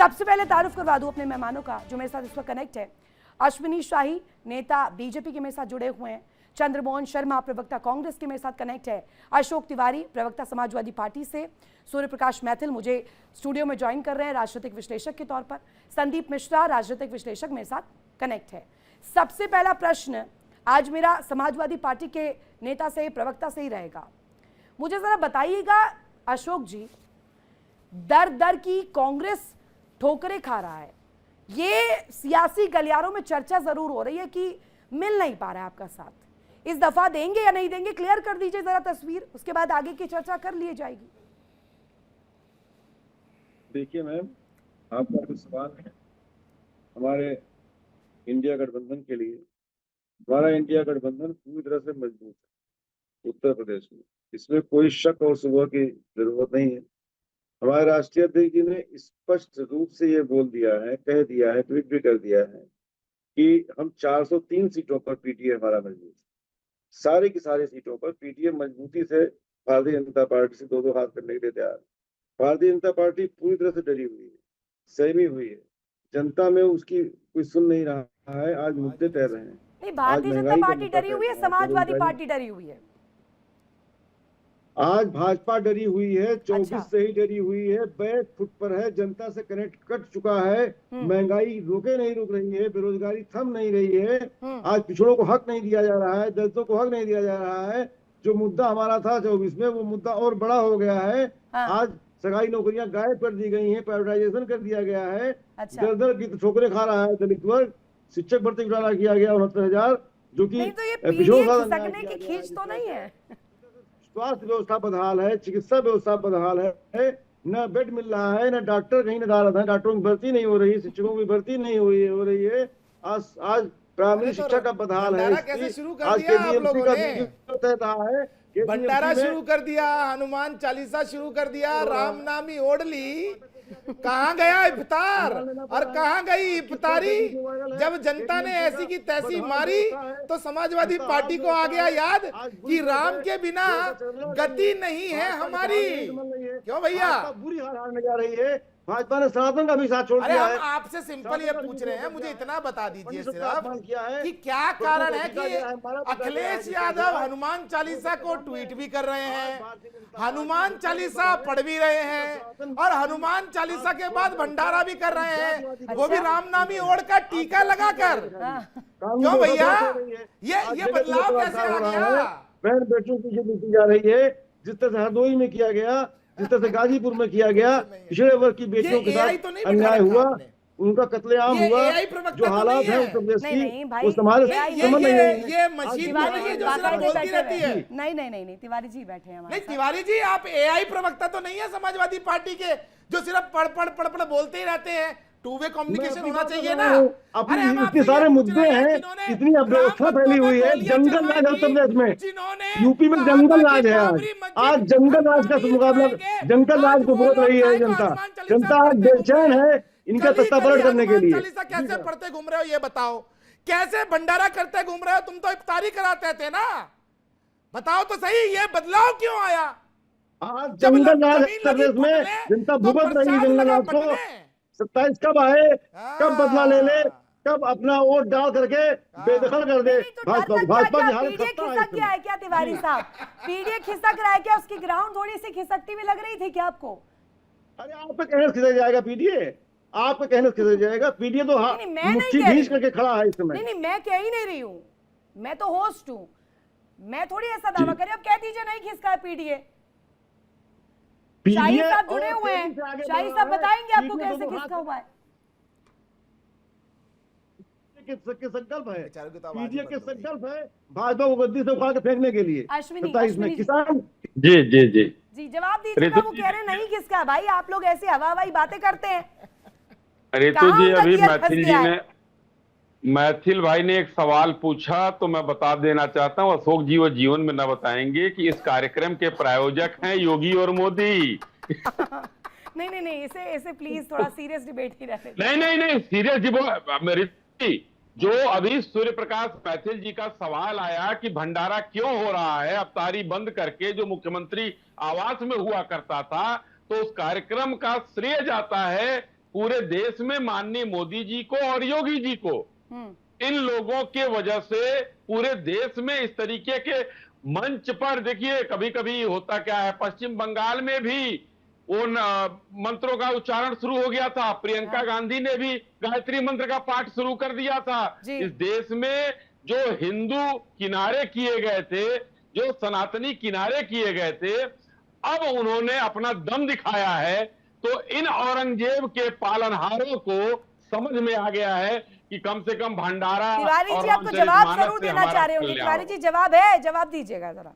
सबसे पहले तारुफ करवा दूं अपने मेहमानों का जो मेरे साथ इस वक्त कनेक्ट है। अश्विनी शाही, नेता बीजेपी के मेरे साथ जुड़े हुए हैं। चंद्रमोहन शर्मा, प्रवक्ता कांग्रेस के मेरे साथ कनेक्ट है। अशोक तिवारी, प्रवक्ता समाजवादी पार्टी से। सूर्य प्रकाश मैथिल मुझे स्टूडियो में ज्वाइन कर रहे हैं राजनीतिक विश्लेषक के तौर पर। संदीप मिश्रा, राजनीतिक विश्लेषक, मेरे साथ कनेक्ट है। सबसे पहला प्रश्न आज मेरा समाजवादी पार्टी के नेता से, प्रवक्ता से ही रहेगा। मुझे जरा बताइएगा अशोक जी, दर दर की कांग्रेस ठोकरें खा रहा है, ये सियासी गलियारों में चर्चा जरूर हो रही है कि मिल नहीं पा रहा है आपका साथ, इस दफा देंगे या नहीं देंगे? क्लियर कर दीजिए जरा तस्वीर, उसके बाद आगे की चर्चा कर ली जाएगी। देखिए मैम, आपका जो सवाल है हमारे इंडिया गठबंधन के लिए, हमारा इंडिया गठबंधन पूरी तरह से मजबूत है उत्तर प्रदेश में, इसमें कोई शक और शुबह की जरूरत नहीं है। हमारे राष्ट्रीय अध्यक्ष जी ने स्पष्ट रूप से ये बोल दिया है, कह दिया है, ट्वीट भी कर दिया है कि हम 403 सीटों पर पीटीए हमारा मजबूत है। सारी की सारी सीटों पर पीटीए मजबूती से भारतीय जनता पार्टी से दो हाथ करने के लिए तैयार है। भारतीय जनता पार्टी पूरी तरह से डरी हुई है, सहमी हुई है, जनता में उसकी कोई सुन नहीं रहा है। आज मुद्दे तय रहे हैं। नहीं, भारतीय जनता पार्टी डरी हुई है, समाजवादी पार्टी डरी हुई है। आज भाजपा डरी हुई है, 24 से ही डरी हुई है, बैक फुट पर है, जनता से कनेक्ट कट चुका है। महंगाई रोके नहीं रुक रही है, बेरोजगारी थम नहीं रही है। आज पिछड़ों को हक नहीं दिया जा रहा है, दलितों को हक नहीं दिया जा रहा है। जो मुद्दा हमारा था 24 में, वो मुद्दा और बड़ा हो गया है। आज सरकारी नौकरियां गायब कर दी गई हैं, प्राइवेटाइजेशन कर दिया गया है। दर दर की ठोकरें खा रहा है दलित वर्ग। शिक्षक भर्ती घोटाला किया गया 69,000, जो कि पिछड़ों की खींच तो नहीं है। स्वास्थ्य व्यवस्था बदहाल है, चिकित्सा व्यवस्था बदहाल है, न बेड मिल रहा है, न डॉक्टर कहीं नदारत है, डॉक्टरों की भर्ती नहीं हो रही है, शिक्षकों की भर्ती नहीं हो रही है। आज प्राइमरी शिक्षा का बदहाल है। कैसे शुरू कर दिया आप लोगों ने? भंडारा शुरू कर दिया, हनुमान चालीसा शुरू कर दिया, राम नामी ओढ़ ली। कहाँ गया इफ्तार और कहाँ गई इफ्तारी? जब जनता ने ऐसी की तैसी मारी तो समाजवादी पार्टी को आ गया याद कि राम के बिना गति नहीं है हमारी। क्यों भैया? बुरी हाल हारने जा रही है। भाजपा ने सनातन का भी साथ छोड़ दिया है। हम आपसे सिंपल ये पूछ रहे हैं, मुझे इतना बता दीजिए सिर्फ कि क्या कारण है कि अखिलेश यादव हनुमान चालीसा को ट्वीट भी कर रहे हैं, हनुमान चालीसा पढ़ भी रहे हैं, और हनुमान चालीसा के बाद भंडारा भी कर रहे हैं, वो भी रामनामी ओढ़ का टीका लगाकर। क्यों भैया? ये बदलाव कैसे आ गया? बहन बेटियों की जो नीति जा रही है, जिस तरह से हरदोई में किया गया, जिस तरह से गाजीपुर में किया गया, पिछड़े वर्ग की बेटियों के साथ अन्याय हुआ, उनका कत्लेआम हुआ, जो हालात है उत्तर प्रदेश की, वो समाज समझ नहीं है। ये मशीन जो सिर्फ बोलती रहती है। नहीं, तिवारी जी बैठे हैं। नहीं तिवारी जी, आप एआई प्रवक्ता तो नहीं है समाजवादी पार्टी के, जो सिर्फ पढ़ बोलते ही रहते हैं। टू वे कम्युनिकेशन होना चाहिए ना। अरे इतने सारे मुद्दे हैं, इतनी अव्यवस्था फैली हुई है, जंगल राज है उत्तर प्रदेश में, यूपी में जंगल राज है। आज जंगल राज का मुकाबला जंगल राज को भुगत रही है जनता आज बेचैन है इनका सत्ता पलट करने के लिए। कैसे पढ़ते घूम रहे हो ये बताओ? कैसे भंडारा करते घूम रहे हो? तुम तो इफ्तारी कराते थे ना, बताओ तो सही, ये बदलाव क्यों आया? आज जंगल राज उत्तर प्रदेश में जनता भुगत रही है जंगल राज को। 27 कब आए, कब बदला ले, कब अपना वोट डाल करके बेदखल कर दे भाजपा की हालत खिसक गया है क्या तिवारी साहब? पीडीए खिसक रहा है क्या? उसकी ग्राउंड थोड़ी सी खिसकती हुई लग रही थी क्या आपको? अरे आप पे कहने खिसक जाएगा पीडीए, आप पे कहने खिसक जाएगा पीडीए तो मुट्ठी भींच करके खड़ा है इस समय। नहीं, मैं कह ही नहीं रही हूँ, मैं तो होस्ट हूँ, मैं थोड़ी ऐसा दावा कर रही हूँ। अब कह दीजिए नहीं खिसका है पीडीए। शाही साहब जुड़े हुए हैं, शाही साहब बताएंगे आपको कैसे किसका हुआ है। संकल्प है पीडीए के, संकल्प है भाजपा को गद्दी से उखाड़ के फेंकने के लिए। अश्विनी किसान जी जवाब दीजिएगा। वो कह रहे नहीं किसका भाई, आप लोग ऐसे हवा हवाई बातें करते हैं। अरे तो जी अभी मैथिल भाई ने एक सवाल पूछा तो मैं बता देना चाहता हूँ, अशोक जी वो जीवन में न बताएंगे कि इस कार्यक्रम के प्रायोजक हैं योगी और मोदी। नहीं, इसे प्लीज थोड़ा सीरियस डिबेट ही रहे। नहीं सीरियस डिबेट। जो अभी सूर्य प्रकाश मैथिल जी का सवाल आया कि भंडारा क्यों हो रहा है अफ्तारी बंद करके, जो मुख्यमंत्री आवास में हुआ करता था, तो उस कार्यक्रम का श्रेय जाता है पूरे देश में माननीय मोदी जी को और योगी जी को, इन लोगों के वजह से पूरे देश में इस तरीके के मंच पर, देखिए कभी कभी होता क्या है, पश्चिम बंगाल में भी उन मंत्रों का उच्चारण शुरू हो गया था, प्रियंका गांधी ने भी गायत्री मंत्र का पाठ शुरू कर दिया था। इस देश में जो हिंदू किनारे किए गए थे, जो सनातनी किनारे किए गए थे, अब उन्होंने अपना दम दिखाया है। तो इन औरंगजेब के पालनहारों को समझ में आ गया है कि कम से कम भंडारा तिवारी और जी आपको जवाब रामचरितमानस जरूर से देना हमारा चाह रहे होंगे। कल्याण तिवारी हो। जी जवाब है, जवाब दीजिएगा जरा।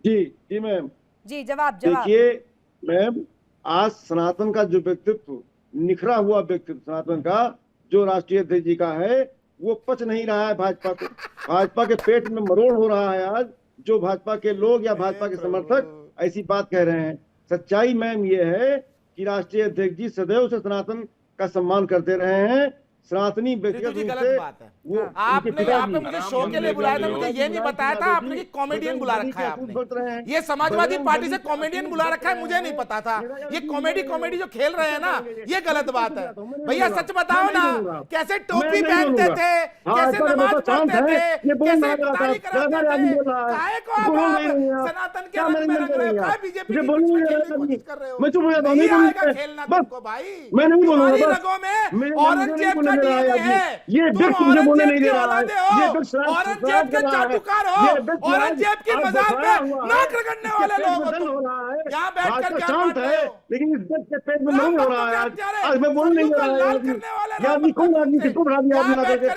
जी जी मैम, जी जवाब। देखिए मैम, आज सनातन का जो व्यक्तित्व, निखरा हुआ व्यक्तित्व सनातन का, जो राष्ट्रीय अध्यक्ष जी का है, वो पच नहीं रहा है भाजपा को। भाजपा के पेट में मरोड़ हो रहा है आज, जो भाजपा के लोग या भाजपा के समर्थक ऐसी बात कह रहे हैं। सच्चाई मैम ये है कि राष्ट्रीय अध्यक्ष जी सदैव से सनातन का सम्मान करते रहे हैं। सनातनी व्यक्तिगत रूप गलत से बात है। वो आपने यहाँ पे मुझे शो के लिए बुलाया था, मुझे ये नहीं बताया था आपने कि कॉमेडियन बुला रखा है आपने। ये समाजवादी पार्टी से कॉमेडियन बुला रखा है, मुझे नहीं पता था। ये कॉमेडी जो खेल रहे हैं ना, ये गलत बात है। भैया सच बताओ ना, कैसे टोपी पहनते थे, कैसे नमाज पढ़ते थे, कैसे इफ्तारी कराते थे, काहे को आप सनातन के रंग में रंग रहे हो, काहे बीजेपी की कोशिश कर रहे हो? नहीं आएगा खेलना तुमको भाई। मैं नहीं बोलूंगा, तुम्हारी रगों में औरंगजेब का ये व्यक्ति मुझे बोलने नहीं दे रहा है। औरंगजेब के चाटुकार हो, औरंगजेब की मजार पे नाक रगड़ने वाले लोग हो तुम। यहाँ बैठकर शांत है, लेकिन इस व्यक्ति के पेट में नहीं हो रहा है। आज मैं बोल नहीं रहा है। कौन आदमी किसको बढ़ा दिया आपने?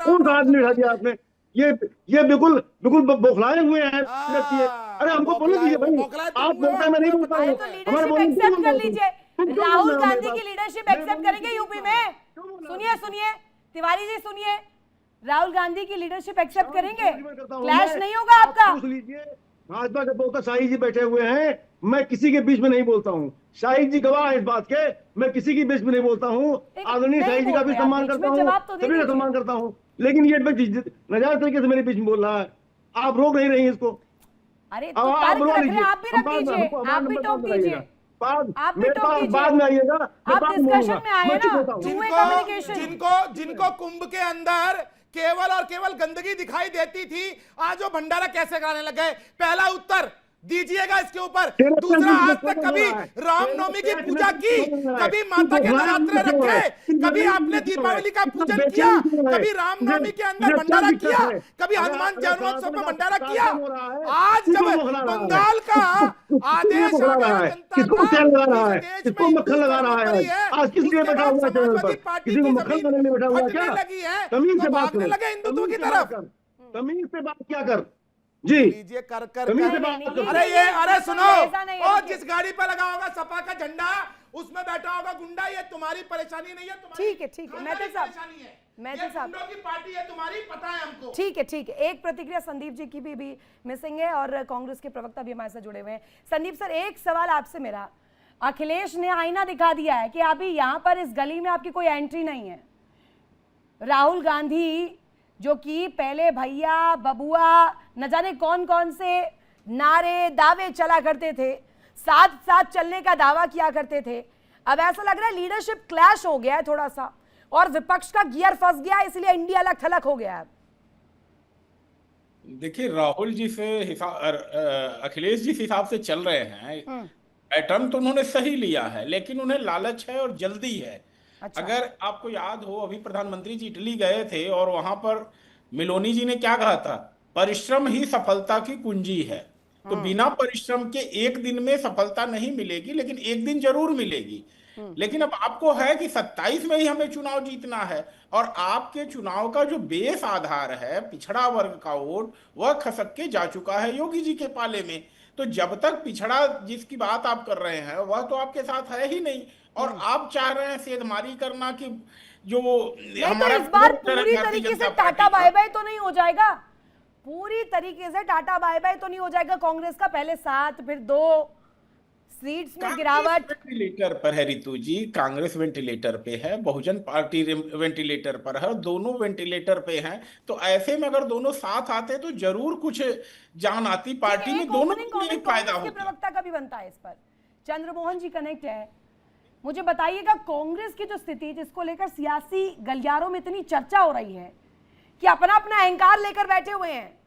कौन आदमी बढ़ा दिया आपने? ये बिल्कुल बौखलाए हुए हैं व्यक्ति। अरे हमको बोलने दीजिए भाई, आप बोलते हैं मैं नहीं बोलता हूँ। हमारे एक्सेप्ट कर लीजिए, राहुल गांधी की लीडरशिप एक्सेप्ट करेंगे यूपी में? सुनिए तिवारी जी, सुनिए, राहुल गांधी की लीडरशिप एक्सेप्ट करेंगे? क्लैश नहीं होगा आपका? पूछ लीजिए, भाजपा के बहुत शाही जी बैठे हुए हैं, मैं किसी के बीच में नहीं बोलता हूँ। शाही जी गवाह है इस बात के, मैं किसी के बीच में नहीं बोलता हूँ। आदरणीय शाही जी का भी सम्मान करता हूँ, सभी का सम्मान करता हूँ, लेकिन ये नाजायज तरीके से मेरे बीच में बोल रहा है। आप रोक नहीं रही इसको। अरे तो आप भी रख दीजिए, आप भी टोक दीजिए, मेरे पास बाद में आइएगा, आप डिस्कशन में आए ना। जिनको कुंभ के अंदर केवल और केवल गंदगी दिखाई देती थी, आज वो भंडारा कैसे कराने लगे? पहला उत्तर दीजिएगा इसके ऊपर। दूसरा, आज तक कभी रामनवमी की पूजा की, कभी माता के नवरात्रे रखे, कभी आपने दीपावली का पूजन किया, कभी रामनवमी के अंदर भंडारा किया, कभी हनुमान जन्मोत्सव में भंडारा किया? आज जब बंगाल का आदेश आ गया किसको तेल लगा रहा है, किसको मक्खन लगा रहा है? आज किस लिए बैठा हुआ चैनल पर? किसी को मक्खन लगाने में बैठा हुआ क्या? लगी है, तमीज से बात भागने लगे हिंदुत्व की तरफ। तमीज से बात क्या कर जी, लीजिए कर अरे सुनो, और जिस गाड़ी पे लगा होगा सपा का झंडा, उसमें बैठा होगा गुंडा, ये तुम्हारी परेशानी नहीं है। ठीक है मेहता साहब, गुंडों की पार्टी है तुम्हारी, पता है हमको। ठीक है। एक प्रतिक्रिया संदीप जी की भी मिसिंग है, और कांग्रेस के प्रवक्ता भी हमारे साथ जुड़े हुए हैं। संदीप सर, एक सवाल आपसे मेरा, अखिलेश ने आईना दिखा दिया है कि अभी यहाँ पर इस गली में आपकी कोई एंट्री नहीं है। राहुल गांधी जो कि पहले भैया बबुआ न जाने कौन कौन से नारे दावे चला करते थे, साथ साथ चलने का दावा किया करते थे, अब ऐसा लग रहा है लीडरशिप क्लैश हो गया है थोड़ा सा, और विपक्ष का गियर फंस गया है, इसलिए इंडिया अलग थलग हो गया है। देखिए, राहुल जी से अखिलेश जी हिसाब से चल रहे हैं, पैटर्न तो उन्होंने सही लिया है, लेकिन उन्हें लालच है और जल्दी है। अच्छा। अगर आपको याद हो, अभी प्रधानमंत्री जी इटली गए थे और वहां पर मिलोनी जी ने क्या कहा था? परिश्रम ही सफलता की कुंजी है। तो बिना परिश्रम के एक दिन में सफलता नहीं मिलेगी, लेकिन एक दिन जरूर मिलेगी। लेकिन अब आपको है कि 27 में ही हमें चुनाव जीतना है, और आपके चुनाव का जो बेस आधार है पिछड़ा वर्ग का वोट, वह खसक के जा चुका है योगी जी के पाले में। तो जब तक पिछड़ा जिसकी बात आप कर रहे हैं वह तो आपके साथ है ही नहीं, और आप चाह रहे हैं सेधमारी करना कि जो हमारा इस बार पूरी तरीके से टाटा बाय बाय तो नहीं हो जाएगा, पूरी तरीके से टाटा बाय बाय तो नहीं हो जाएगा कांग्रेस का? पहले 7 फिर 2 सीट्स में गिरावट। वेंटिलेटर पर है रितु जी, कांग्रेस वेंटिलेटर पे है, बहुजन पार्टी वेंटिलेटर पर है, दोनों वेंटिलेटर पे हैं। तो ऐसे में अगर दोनों साथ आते तो जरूर कुछ जान आती पार्टी में, दोनों को फायदा होता। प्रवक्ता का भी बनता है इस पर, चंद्रमोहन जी कनेक्ट है। मुझे बताइएगा, कांग्रेस की जो स्थिति जिसको लेकर सियासी गलियारों में इतनी चर्चा हो रही है कि अपना अपना अहंकार लेकर बैठे हुए हैं,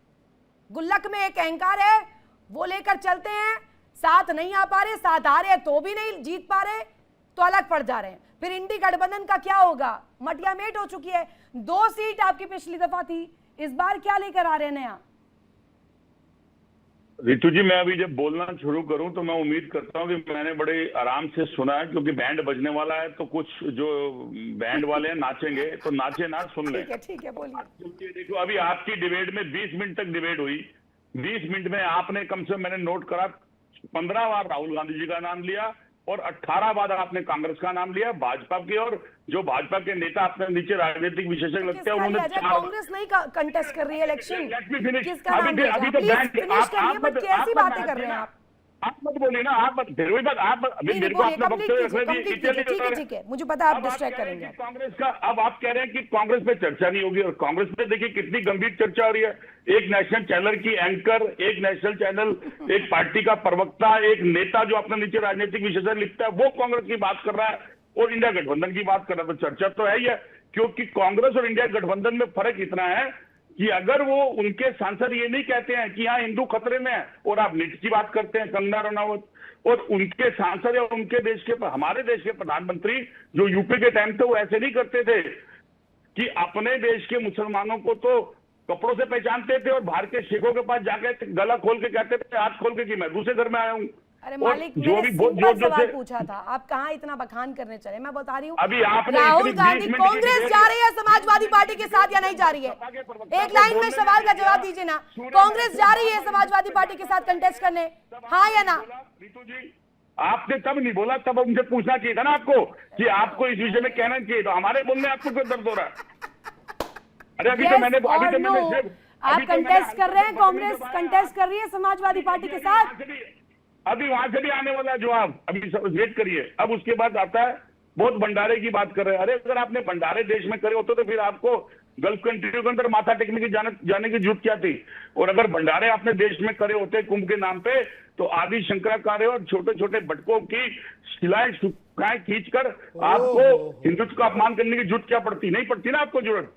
गुल्लक में एक अहंकार है वो लेकर चलते हैं, साथ नहीं आ पा रहे, साथ आ रहे हैं तो भी नहीं जीत पा रहे तो अलग पड़ जा रहे हैं। फिर इंडी गठबंधन का क्या होगा? मटिया मेट हो चुकी है। 2 सीट आपकी पिछली दफा थी, इस बार क्या लेकर आ रहे हैं नया? रितु जी, मैं अभी जब बोलना शुरू करूं तो मैं उम्मीद करता हूं कि मैंने बड़े आराम से सुना है, क्योंकि बैंड बजने वाला है तो कुछ जो बैंड वाले हैं नाचेंगे तो नाचे ना, सुन लें। ठीक है बोलिए। देखो, अभी आपकी डिबेट में 20 मिनट तक डिबेट हुई। 20 मिनट में आपने कम से कम, मैंने नोट करा, 15 बार राहुल गांधी जी का नाम लिया और 18 बार आपने कांग्रेस का नाम लिया, भाजपा की, और जो भाजपा के नेता अपने नीचे राजनीतिक विशेषज्ञ लगते हैं उन्होंने कांग्रेस नहीं कंटेस्ट कर रही है इलेक्शन, किसका नाम लिया? अभी तो प्लीज फिनिश करिए, बट कैसी बातें कर रहे हैं आप मत बोलिए ना, आप मत, फिर भी बात आप मेरे को अपना वक्तव्य रखने दीजिए। ठीक है, मुझे पता है आप डिस्ट्रैक्ट करेंगे। कांग्रेस का, अब आप कह रहे हैं कि कांग्रेस पे चर्चा नहीं होगी, और कांग्रेस पे देखिए कितनी गंभीर चर्चा हो रही है। एक नेशनल चैनल की एंकर, एक नेशनल चैनल, एक पार्टी का प्रवक्ता, एक नेता जो अपने नीचे राजनीतिक विशेषज्ञ लिखता है, वो कांग्रेस की बात कर रहा है और इंडिया गठबंधन की बात कर रहा है, तो चर्चा तो है ही है। क्योंकि कांग्रेस और इंडिया गठबंधन में फर्क इतना है कि अगर वो, उनके सांसद ये नहीं कहते हैं कि यहाँ हिंदू खतरे में है, और आप नीट की बात करते हैं कंगना रनावत, और उनके सांसद या उनके देश के, हमारे देश के प्रधानमंत्री जो यूपी के टाइम थे, वो ऐसे नहीं करते थे कि अपने देश के मुसलमानों को तो कपड़ों से पहचानते थे और बाहर के सिखों के पास जाके गला खोल के कहते थे, हाथ खोल के, कि मैं दूसरे घर में आया हूँ। अरे मालिक, जो मैंने भी बहुत सिंपल जोर सवाल से पूछा था, आप कहाँ इतना बखान करने चले? मैं बता रही हूँ, अभी आपने राहुल इतनी गांधी 20 मिनट कांग्रेस की जा रही है समाजवादी पार्टी के साथ या नहीं जा रही है? एक लाइन में सवाल का जवाब दीजिए ना। कांग्रेस जा रही है समाजवादी पार्टी के साथ कंटेस्ट करने, हाँ या ना? रितु जी, आपने तब नहीं बोला, तब मुझे पूछना चाहिए था ना आपको कि आपको इस विषय में कहना चाहिए, तो हमारे बोलने आपको क्यों दर्द हो रहा है? अरे अभी तो मैंने आप कंटेस्ट कर रहे हैं, कांग्रेस कंटेस्ट कर रही है समाजवादी पार्टी के साथ। अभी वहां से भी आने वाला जवाब, अभी वेट करिए। अब उसके बाद आता है, बहुत भंडारे की बात कर रहे हैं। अरे अगर आपने भंडारे देश में करे होते तो फिर आपको गल्फ कंट्रियों के अंदर माथा टेकने की जाने की जरूरत क्या थी? और अगर भंडारे आपने देश में करे होते कुंभ के नाम पे, तो आदि शंकराचार्य और छोटे छोटे भटकों की शिलाएं सुखाएं खींचकर आपको हिंदुत्व का अपमान करने की जरूरत क्या पड़ती? नहीं पड़ती ना आपको जरूरत।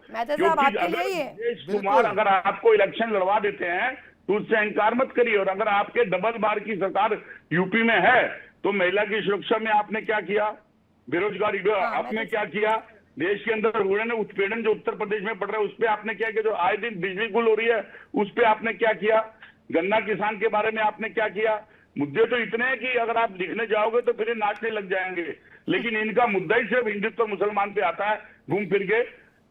देश कुमार अगर आपको इलेक्शन लड़वा देते हैं तो उससे अहंकार मत करिए। और अगर आपके डबल बार की सरकार यूपी में है तो महिला की सुरक्षा में आपने क्या किया? बेरोजगारी आपने क्या किया? देश के अंदर हो रहे उत्पीड़न जो उत्तर प्रदेश में पड़ रहा है उस पर आपने क्या किया? जो आए दिन बिजली गुल हो रही है उस पर आपने क्या किया? गन्ना किसान के बारे में आपने क्या किया? मुद्दे तो इतने हैं कि अगर आप लिखने जाओगे तो फिर ये नाचने लग जाएंगे, लेकिन इनका मुद्दा ही सिर्फ हिंदुत्व मुसलमान पे आता है घूम फिर के।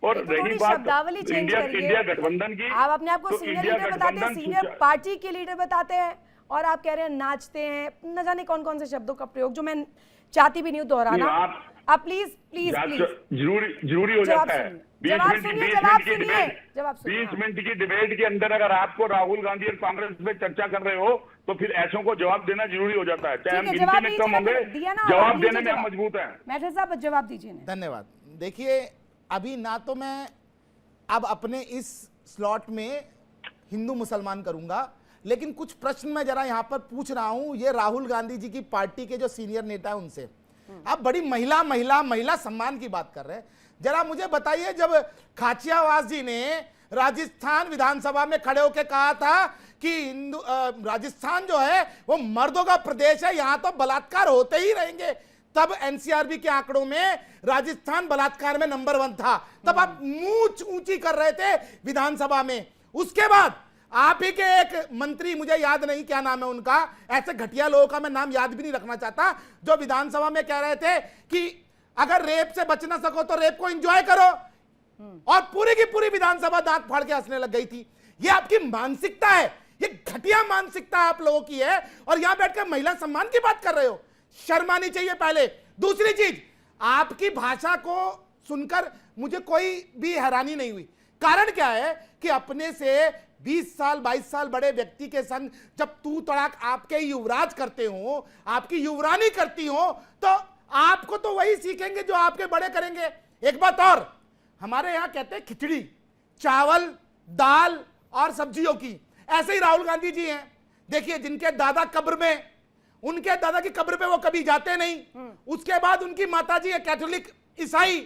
और रही बात इंडिया गठबंधन की, आप अपने आप को सीनियर लीडर बताते हैं, सीनियर पार्टी के लीडर बताते हैं, और आप कह रहे हैं नाचते हैं, न जाने कौन कौन से शब्दों का प्रयोग जो मैं चाहती भी नहीं हूँ दोहराना। आप प्लीज प्लीज जरूरी हो जाता है। 20 मिनट की डिबेट के अंदर अगर आपको राहुल गांधी और कांग्रेस में चर्चा कर रहे हो तो फिर ऐसों को जवाब देना जरूरी हो जाता है, चाहे हम गिनती में कम होंगे, जवाब देने में हम मजबूत हैं। मैटर साहब जवाब दीजिए। धन्यवाद। देखिए, अभी ना तो मैं अब अपने इस स्लॉट में हिंदू मुसलमान करूंगा, लेकिन कुछ प्रश्न मैं जरा यहां पर पूछ रहा हूं ये राहुल गांधी जी की पार्टी के जो सीनियर नेता है उनसे। आप बड़ी महिला महिला महिला सम्मान की बात कर रहे हैं, जरा मुझे बताइए, जब खाचियावास जी ने राजस्थान विधानसभा में खड़े होकर कहा था कि राजस्थान जो है वो मर्दों का प्रदेश है, यहां तो बलात्कार होते ही रहेंगे, तब एनसीआरबी के आंकड़ों में राजस्थान बलात्कार में नंबर 1 था। तब आप मुंह ऊंची कर रहे थे विधानसभा में। उसके बाद आप ही के एक मंत्री, मुझे याद नहीं क्या नाम है उनका, ऐसे घटिया लोगों का मैं नाम याद भी नहीं रखना चाहता, जो विधानसभा में कह रहे थे कि अगर रेप से बच ना सको तो रेप को एंजॉय करो, और पूरी की पूरी विधानसभा दांत फाड़ के हंसने लग गई थी। ये आपकी मानसिकता है, ये घटिया मानसिकता आप लोगों की है, और यहां बैठकर महिला सम्मान की बात कर रहे हो। शर्म आनी चाहिए पहले। दूसरी चीज, आपकी भाषा को सुनकर मुझे कोई भी हैरानी नहीं हुई। कारण क्या है कि अपने से 20 साल 22 साल बड़े व्यक्ति के संग जब तू तड़ाक आपके युवराज करते हो, आपकी युवरानी करती हो, तो आपको तो वही सीखेंगे जो आपके बड़े करेंगे। एक बात और, हमारे यहां कहते हैं खिचड़ी, चावल, दाल और सब्जियों की, ऐसे ही राहुल गांधी जी हैं। देखिए, जिनके दादा कब्र में उनके दादा की कब्र पे वो कभी जाते नहीं। उसके बाद उनकी माताजी है कैथोलिक ईसाई,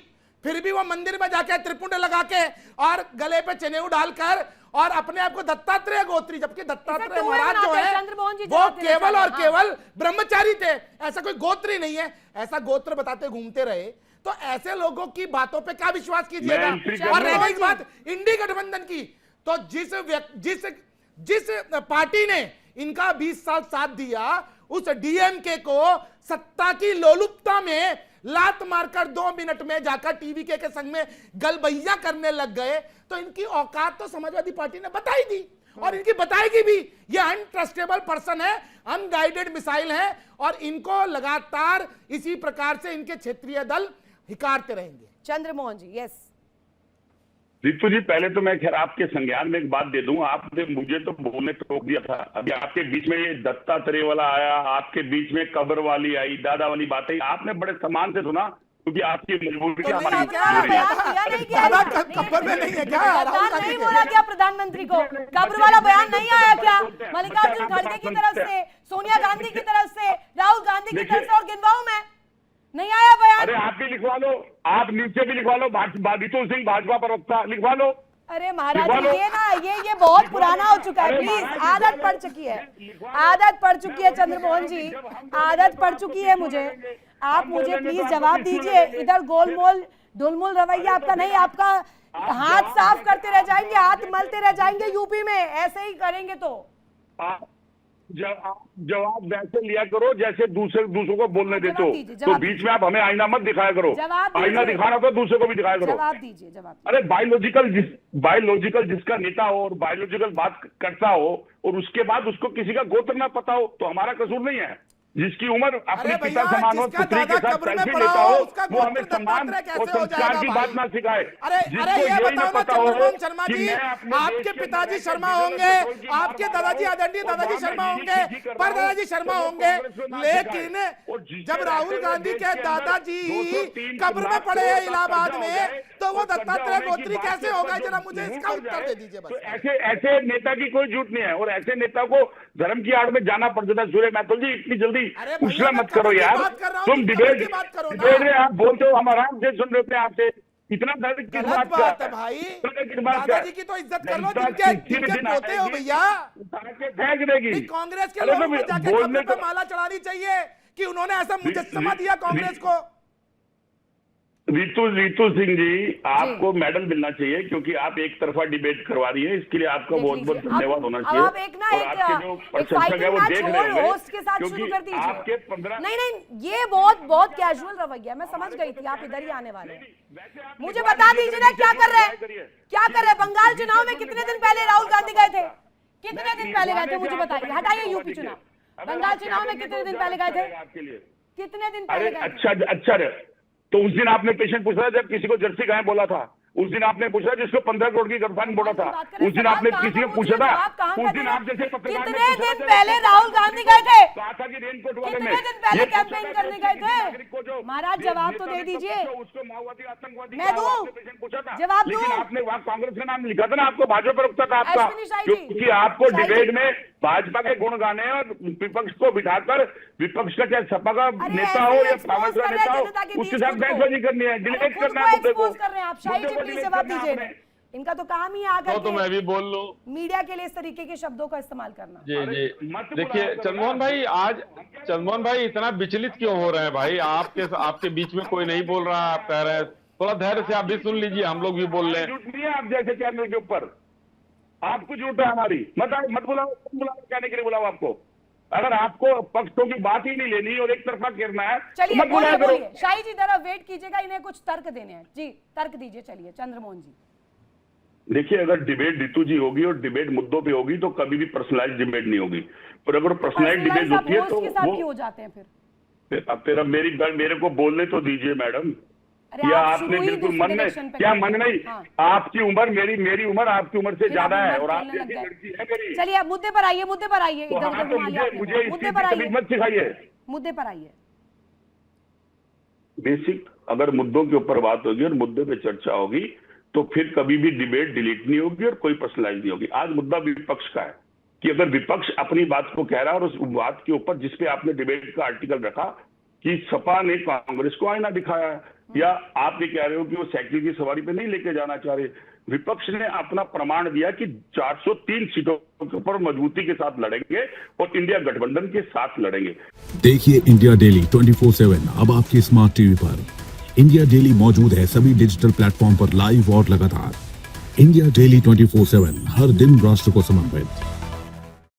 फिर भी वो मंदिर में जाके त्रिपुंड लगा के और गले पे चनेऊ डालकर और अपने आप को दत्तात्रेय गोत्री, जबकि दत्तात्रेय महाराज जो है वो केवल और केवल ब्रह्मचारी थे, ऐसा कोई गोत्री नहीं है, ऐसा गोत्र बताते घूमते रहे। तो ऐसे लोगों की बातों पे क्या विश्वास कीजिएगा। और रह गई बात इंडी गठबंधन की, तो जिस पार्टी ने इनका 20 साल साथ दिया, उस डीएमके को सत्ता की लोलुपता में लात मारकर 2 मिनट में जाकर टीवी के संग में गलबैया करने लग गए, तो इनकी औकात तो समाजवादी पार्टी ने बताई दी और इनकी बताएगी भी। ये अनट्रस्टेबल पर्सन है, अनगाइडेड मिसाइल है और इनको लगातार इसी प्रकार से इनके क्षेत्रीय दल हिकारते रहेंगे। चंद्रमोहन जी, यस। रितु जी, पहले तो मैं खैर आपके संज्ञान में एक बात दे दूं, आपने मुझे तो बोलने तो रोक दिया था। अभी आपके बीच में ये दत्तात्रेय वाला आया, आपके बीच में कब्र वाली आई, दादा वाली बात आई, आपने बड़े सम्मान से सुना क्योंकि आपकी मजबूरी तो हमारी कब्र में नहीं है क्या? नहीं बोला क्या प्रधानमंत्री को? कब्र वाला बयान नहीं आया क्या? मल्लिकार्जुन खड़गे की तरफ से, सोनिया गांधी की तरफ से, राहुल गांधी की तरफ से, और गिनवाऊं मैं, नहीं आया बयान? अरे आप भी लिखवा लो, आप नीचे भी लिखवा लो, रितु सिंह भाजपा प्रवक्ता लिखवा लो। अरे महाराज ये ना ये बहुत पुराना हो चुका है, प्लीज, आदत पड़ चुकी है, आदत पड़ चुकी है चंद्रमोहन जी, आदत पड़ चुकी है मुझे। आप मुझे प्लीज जवाब दीजिए। इधर गोलमोल डुलमुल रवैया आपका नहीं, आपका हाथ साफ करते रह जाएंगे, हाथ मलते रह जाएंगे यूपी में, ऐसे ही करेंगे तो। जवाब वैसे लिया करो जैसे दूसरों को बोलने देते हो, तो बीच में आप हमें आईना मत दिखाया करो। आईना दिखाना तो दूसरे को भी दिखाया करो। जवाब दीजिए, जवाब। अरे बायोलॉजिकल जिसका नेता हो और बायोलॉजिकल बात करता हो और उसके बाद उसको किसी का गोत्र ना पता हो तो हमारा कसूर नहीं है। जिसकी उम्र अपने पिता समान हो, पुत्री के साथ सेल्फी लेता हो, वो हमें सम्मान और संस्कार की बात ना सिखाए। अरे ये बताओ ना चंद्रमोहन शर्मा जी, आपके पिताजी शर्मा होंगे, आपके दादाजी आदरणीय दादाजी शर्मा होंगे, परदादाजी शर्मा होंगे, लेकिन जब राहुल गांधी के दादाजी कब्र में पड़े हैं इलाहाबाद में, तो वो दत्तात्रेय गोत्री कैसे होगा? जरा मुझे इसका उत्तर दे दीजिए। तो ऐसे नेता की कोई झूठ नहीं है और ऐसे नेता को धर्म की आड़ में जाना पड़ जाता है। सूर्य मैथुल जी, इतनी जल्दी उछला मत करो यार, तुम डिबेट में आप बोलते हो, हम आराम से सुन रहे थे आपसे। इतना दर्द किस बात है भाई? दादाजी की तो इज्जत कर लो, जिनके पोते हो भैया। फेंक देगी कांग्रेस के लोगों को जाके कब्र पे माला चढ़ानी चाहिए कि उन्होंने ऐसा मुजस्समा दिया कांग्रेस को। रितु सिंह जी, आपको मेडल मिलना चाहिए क्योंकि आप एक तरफा डिबेट करवा रही है, इसके लिए आपका बहुत बहुत धन्यवाद होना चाहिए। आप एक ना जो प्रशंसक है वो देख रहे होंगे होस्ट के साथ शुरू कर दीजिए। आपके 15 नहीं, ये बहुत कैजुअल रवैया, मैं समझ गई थी आप इधर ही आने वाले। मुझे बता दीजिए ना क्या कर रहे हैं, क्या कर रहे हैं? बंगाल चुनाव में कितने दिन पहले राहुल गांधी गए थे? कितने दिन पहले गए थे मुझे बताइए। हटाइए यूपी चुनाव, बंगाल चुनाव में कितने दिन पहले गए थे? कितने दिन पहले? अच्छा, तो उस दिन आपने पेशेंट पूछा जब किसी को जर्सी गाय बोला था, उस दिन आपने पूछा जिसको 15 करोड़ की गर्लफ्रेंड बोला था, उस दिन आपने किसी को पूछा था, उस दिन आप जैसे कितने दिन पहले राहुल गांधी गए थे? कहा कि रेनकोट वाले में कितने दिन पहले कैंपेन करने गए थे? महाराज जवाब तो दे दीजिए। उसको माओवादी आतंकवादी मैं दूं पूछा था, जवाब लेकिन दूं। आपने वहां कांग्रेस का नाम लिखा था ना, आपको भाजपा प्रवक्ता था आपका, अश्विनी शाही जी। क्योंकि आपको डिबेट में भाजपा के गुण गाने और विपक्ष को बिठाकर विपक्ष का चाहे सपा का नेता हो या कांग्रेस का नेता हो उसके साथ बहसबाजी करनी है, डिबेट करना है मुद्दे को। शाही जी प्लीज जवाब दीजिए। इनका तो काम ही आकर तो मैं भी बोल लूं, मीडिया के लिए इस तरीके के शब्दों का इस्तेमाल करना। जी देखिए चंद्रमोहन भाई इतना विचलित क्यों हो रहे हैं भाई? आपके बीच में कोई नहीं बोल रहा, आप कह रहे हैं, थोड़ा धैर्य से आप भी सुन लीजिए, हम लोग भी बोल रहे हैं। झूठ नहीं है आप जैसे चैनल के ऊपर, आपको झूठ है हमारी, मत बुलाओ, कहने के लिए बुलाओ आपको। अगर आपको पक्षों की बात ही नहीं लेनी और एक तरफा करना है, चलिए बोलिए। शाही जी जरा वेट कीजिएगा, इन्हें कुछ तर्क देने हैं। जी तर्क दीजिए। चलिए चंद्रमोहन जी। देखिए, अगर डिबेट रितु जी होगी और डिबेट मुद्दों पे होगी तो कभी भी पर्सनलाइज डिबेट नहीं होगी, पर अगर पर्सनलाइज डिबेट होती है तो वो हो जाते हैं फिर मेरे को बोलने तो दीजिए मैडम। या आपने बिल्कुल मन नहीं, आपकी उम्र मेरी उम्र आपकी उम्र से ज्यादा है और आप जैसी लड़की है मेरी। चलिए आप मुद्दे पर आइए, मुद्दे पर आइए। मुझे मुद्दे पर आइए, मत सिखाइए, मुद्दे पर आइए। बेसिक अगर मुद्दों के ऊपर बात होगी और मुद्दे पे चर्चा होगी तो फिर कभी भी डिबेट डिलीट नहीं होगी और कोई पर्सनलाइज नहीं होगी। आज मुद्दा विपक्ष का है कि अगर विपक्ष अपनी बात को कह रहा है और उस बात के ऊपर जिसपे आपने डिबेट का आर्टिकल रखा कि सपा ने कांग्रेस को आईना दिखाया है, या आप ये कह रहे हो कि वो साइकिल की सवारी पे नहीं लेके जाना चाह रहे, विपक्ष ने अपना प्रमाण दिया कि 403 सीटों पर मजबूती के साथ लड़ेंगे और इंडिया गठबंधन के साथ लड़ेंगे। देखिए इंडिया डेली 24/7 अब आपके स्मार्ट टीवी पर। इंडिया डेली मौजूद है सभी डिजिटल प्लेटफॉर्म पर लाइव और लगातार। इंडिया डेली 24/7 हर दिन राष्ट्र को समर्पित।